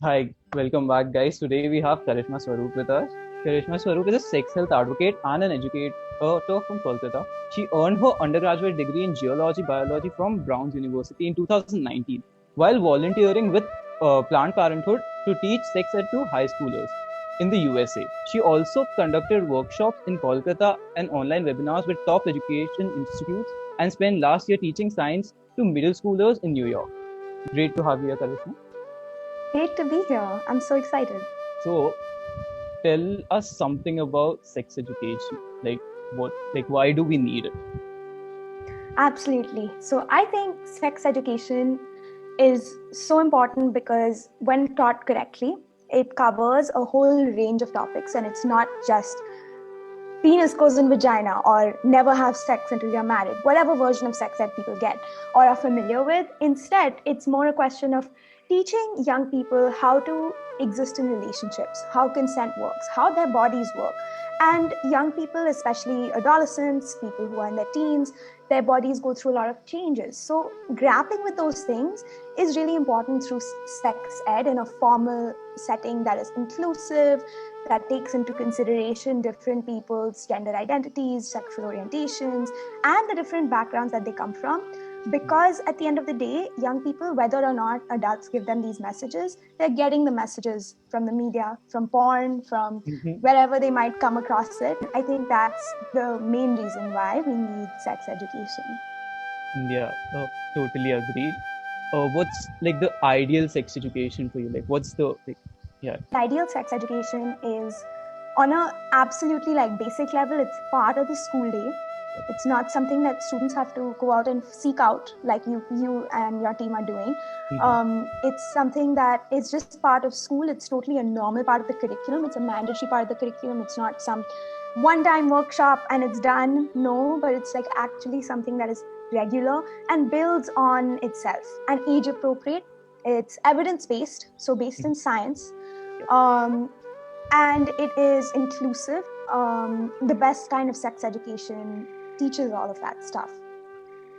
Hi, welcome back, guys. Today we have Karishma Swaroop with us. Karishma Swaroop is a sex health advocate and an educator from Kolkata. She earned her undergraduate degree in geology biology from Brown's University in 2019 while volunteering with Planned Parenthood to teach sex ed to high schoolers in the USA. She also conducted workshops in Kolkata and online webinars with top education institutes and spent last year teaching science to middle schoolers in New York. Great to have you here, Karishma. Great to be here. I'm so excited. So, tell us something about sex education. Why do we need it? Absolutely. So I think sex education is so important because when taught correctly, it covers a whole range of topics, and it's not just penis goes in vagina or never have sex until you're married, whatever version of sex that people get or are familiar with. Instead, it's more a question of teaching young people how to exist in relationships, how consent works, how their bodies work. And young people, especially adolescents, people who are in their teens, their bodies go through a lot of changes. So, grappling with those things is really important through sex ed in a formal setting that is inclusive, that takes into consideration different people's gender identities, sexual orientations, and the different backgrounds that they come from. Because at the end of the day, young people, whether or not adults give them these messages, they're getting the messages from the media, from porn, from wherever they might come across it. I think that's the main reason why we need sex education. Yeah, totally agreed. What's like the ideal sex education for you? Like, what's the like? Yeah. The ideal sex education is on a absolutely like basic level. It's part of the school day. It's not something that students have to go out and seek out like you and your team are doing. It's something that is just part of school. It's totally a normal part of the curriculum. It's a mandatory part of the curriculum. It's not some one-time workshop and it's done. No, but it's like actually something that is regular and builds on itself and age appropriate. It's evidence-based, so based in science. And it is inclusive. The best kind of sex education teaches all of that stuff.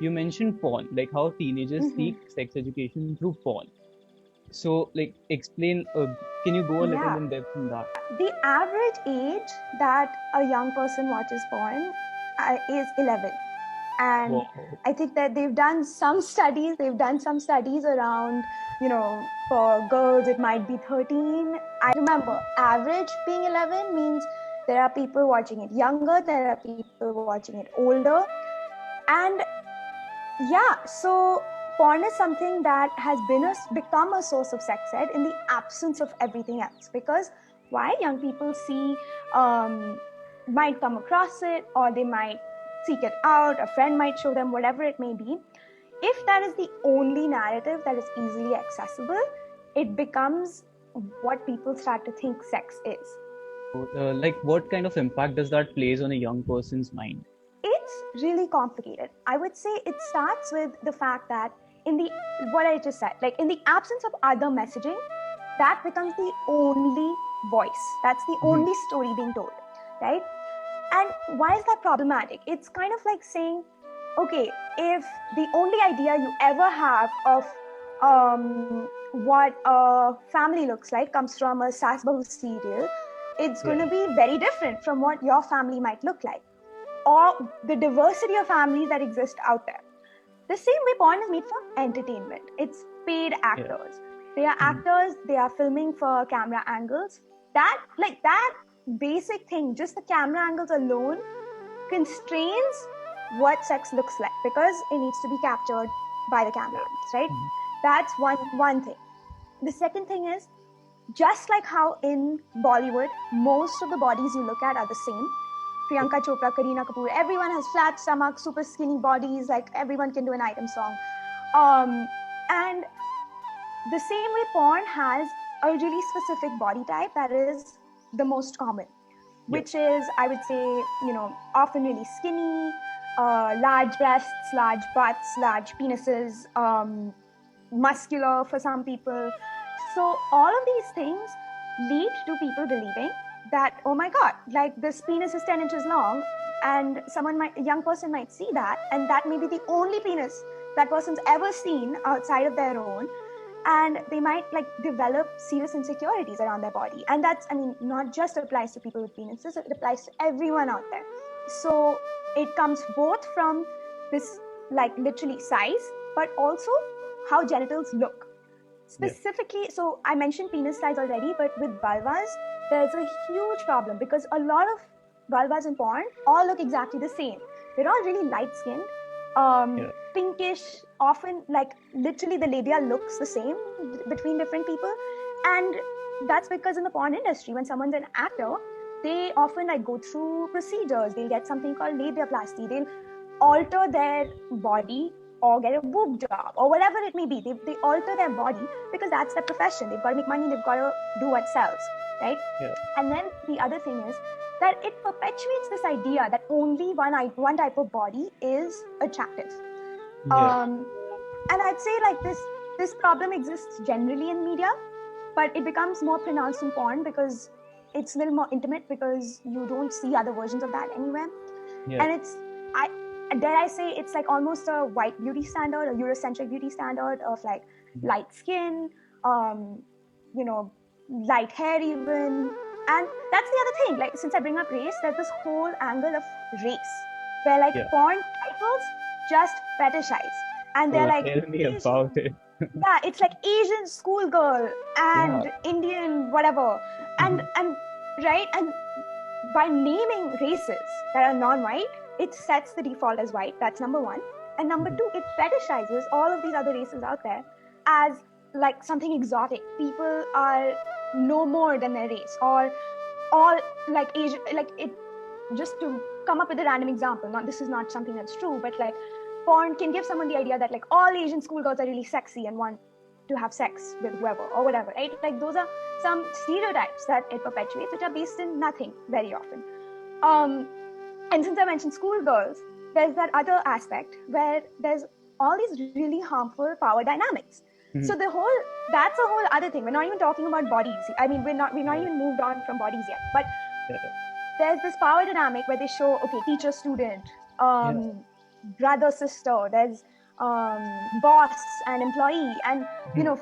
You mentioned porn, like how teenagers seek sex education through porn. So, like, explain. Can you go a little Yeah. in depth in that? The average age that a young person watches porn is 11. And Wow. I think that they've done some studies around, for girls it might be 13. I remember average being 11 means there are people watching it younger, there are people watching it older. And yeah, so porn is something that has become a source of sex ed in the absence of everything else. Because why young people might come across it, or they might seek it out, a friend might show them, whatever it may be. If that is the only narrative that is easily accessible, it becomes what people start to think sex is. Like, what kind of impact does that plays on a young person's mind? It's really complicated. I would say it starts with the fact that what I just said, like in the absence of other messaging, that becomes the only voice. That's the only story being told, right? And why is that problematic? It's kind of like saying, okay, if the only idea you ever have of what a family looks like comes from a Sas Bahu serial, it's going to be very different from what your family might look like, or the diversity of families that exist out there. The same way porn is made for entertainment. It's paid actors. They are actors, they are filming for camera angles. That basic thing, just the camera angles alone constrains what sex looks like, because it needs to be captured by the camera angles, right? That's one thing. The second thing is, just like how in Bollywood, most of the bodies you look at are the same. Priyanka Chopra, Kareena Kapoor, everyone has flat stomachs, super skinny bodies, like everyone can do an item song. And the same way porn has a really specific body type that is the most common, which is, I would say, often really skinny, large breasts, large butts, large penises, muscular for some people. So all of these things lead to people believing that, oh my God, like this penis is 10 inches long, and a young person might see that, and that may be the only penis that person's ever seen outside of their own. and they might like develop serious insecurities around their body. And that's, I mean, not just applies to people with penises, it applies to everyone out there. So it comes both from this like literally size, but also how genitals look. Specifically, so I mentioned penis size already, but with vulvas, there's a huge problem because a lot of vulvas in porn all look exactly the same. They're all really light-skinned, pinkish, often like literally the labia looks the same between different people. And that's because in the porn industry, when someone's an actor, they often like go through procedures. They'll get something called labiaplasty. They'll alter their body or get a boob job or whatever it may be. They alter their body because that's their profession. They've got to make money. They've got to do what sells, right? Yeah. And then the other thing is that it perpetuates this idea that only one type of body is attractive. Yeah. And I'd say like this problem exists generally in media, but it becomes more pronounced in porn because it's a little more intimate because you don't see other versions of that anywhere. Yeah. And dare I say, it's like almost a white beauty standard, a Eurocentric beauty standard of like light skin, light hair even. And that's the other thing. Like, since I bring up race, there's this whole angle of race where like porn titles just fetishize. And they're like, tell me about it. Yeah, it's like Asian schoolgirl and Indian whatever. And right, and by naming races that are non-white, it sets the default as white. That's number one. And number two, it fetishizes all of these other races out there as like something exotic. People are no more than their race, or all like Asian, like it. Just to come up with a random example, this is not something that's true, but like porn can give someone the idea that like all Asian schoolgirls are really sexy and want to have sex with whoever or whatever, right? Like those are some stereotypes that it perpetuates, which are based in nothing very often. And since I mentioned schoolgirls, there's that other aspect where there's all these really harmful power dynamics. Mm-hmm. So that's a whole other thing. We're not even talking about bodies. I mean, we're not even moved on from bodies yet. But there's this power dynamic where they show, okay, teacher, student, brother, sister. There's boss and employee, and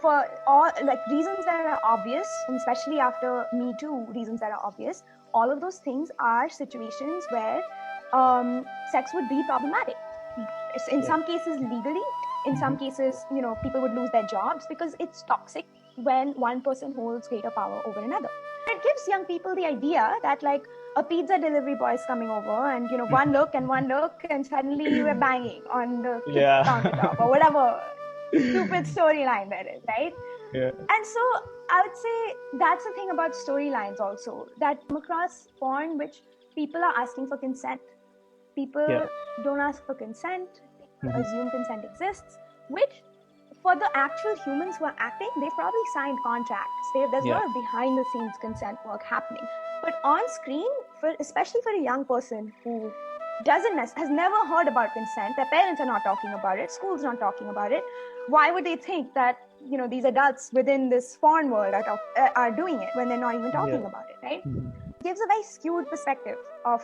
for all like reasons that are obvious, and especially after Me Too, reasons that are obvious. All of those things are situations where sex would be problematic. In some cases legally, in some cases, people would lose their jobs because it's toxic when one person holds greater power over another. It gives young people the idea that like a pizza delivery boy is coming over and one look and suddenly we're banging on the countertop or whatever stupid storyline there is, right? Yeah. And so I would say that's the thing about storylines also, that come across porn which people are asking for consent. People don't ask for consent, assume consent exists, which for the actual humans who are acting, they've probably signed contracts. There's a lot of behind the scenes consent work happening. But on screen, especially for a young person who has never heard about consent, their parents are not talking about it, school's not talking about it, why would they think that these adults within this porn world are doing it when they're not even talking about it, right? It gives a very skewed perspective of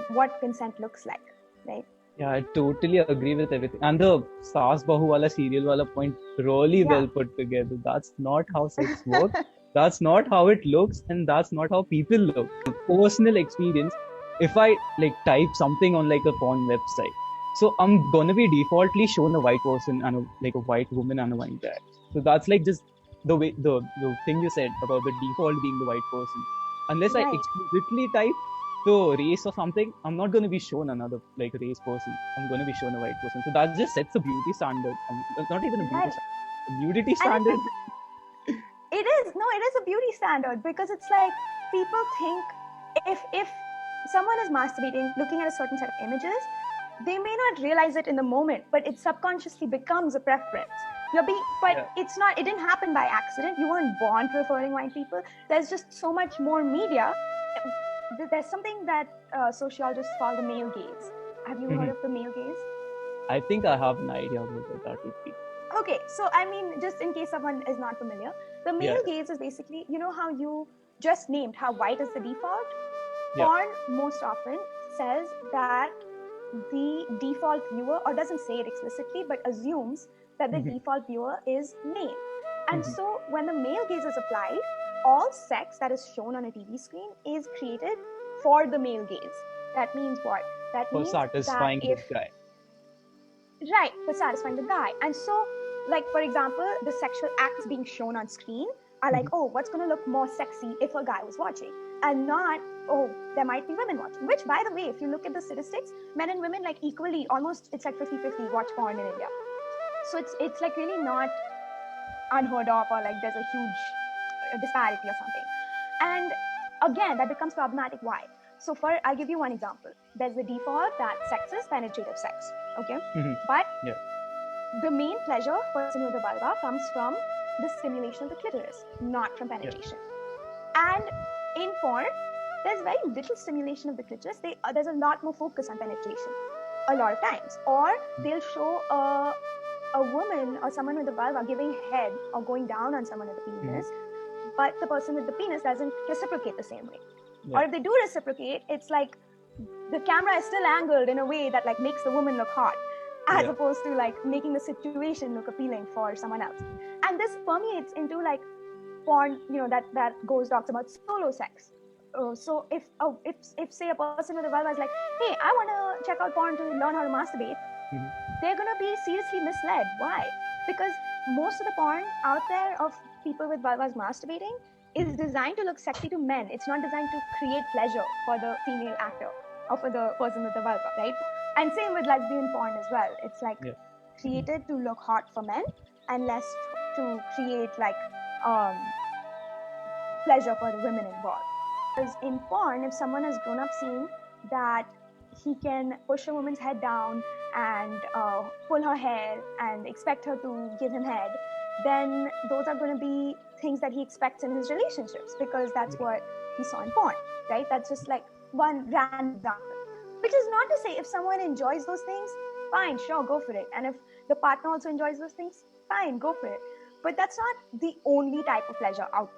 what consent looks like, right? Yeah, I totally agree with everything. And the Saas Bahu wala serial wala point really well put together. That's not how sex works. That's not how it looks, and that's not how people look. Personal experience, if I like type something on like a porn website, so I'm gonna be defaultly shown a white person and a white woman and a white guy. So that's like just the way the thing you said about the default being the white person. Unless I explicitly type the race or something, I'm not going to be shown another like race person. I'm going to be shown a white person. So that just sets a beauty standard. Not even a beauty standard. A nudity standard. It is a beauty standard because it's like people think if someone is masturbating, looking at a certain set of images, they may not realize it in the moment, but it subconsciously becomes a preference. It's not. It didn't happen by accident. You weren't born preferring white people. There's just so much more media. There's something that sociologists call the male gaze. Have you heard of the male gaze? I think I have an idea of what that would be. Okay, so I mean, just in case someone is not familiar, the male gaze is basically, how you just named how white is the default? Porn most often says that the default viewer, or doesn't say it explicitly, but assumes that the default viewer is male. And so when the male gaze is applied, all sex that is shown on a TV screen is created for the male gaze. That means what? That For means satisfying that the guy. Right, for satisfying the guy. And so, like, for example, the sexual acts being shown on screen are like, oh, what's going to look more sexy if a guy was watching? And not, oh, there might be women watching. Which, by the way, if you look at the statistics, men and women, like, equally, almost, it's like 50-50 watch porn in India. So it's like really not unheard of, or like there's a huge disparity or something. And again, that becomes problematic. Why? So I'll give you one example. There's the default that sex is penetrative sex, okay? But Yeah. the main pleasure for a person with a vulva comes from the stimulation of the clitoris, not from penetration. And in porn, there's very little stimulation of the clitoris. There's a lot more focus on penetration a lot of times. Or they'll show a woman or someone with a vulva giving head or going down on someone with a penis, but the person with the penis doesn't reciprocate the same way. Or if they do reciprocate, it's like the camera is still angled in a way that like makes the woman look hot, as opposed to like making the situation look appealing for someone else. And this permeates into like porn, that talks about solo sex. So if say a person with a vulva is like, hey, I want to check out porn to learn how to masturbate, they're going to be seriously misled. Why? Because most of the porn out there of people with vulvas masturbating is designed to look sexy to men. It's not designed to create pleasure for the female actor or for the person with the vulva, right? And same with lesbian porn as well. It's like created to look hot for men and less to create like pleasure for the women involved. Because in porn, if someone has grown up seeing that he can push a woman's head down and pull her hair and expect her to give him head, then those are going to be things that he expects in his relationships, because that's what he saw in porn, right? That's just like one random example. Which is not to say if someone enjoys those things, fine, sure, go for it. And if the partner also enjoys those things, fine, go for it. But that's not the only type of pleasure out there.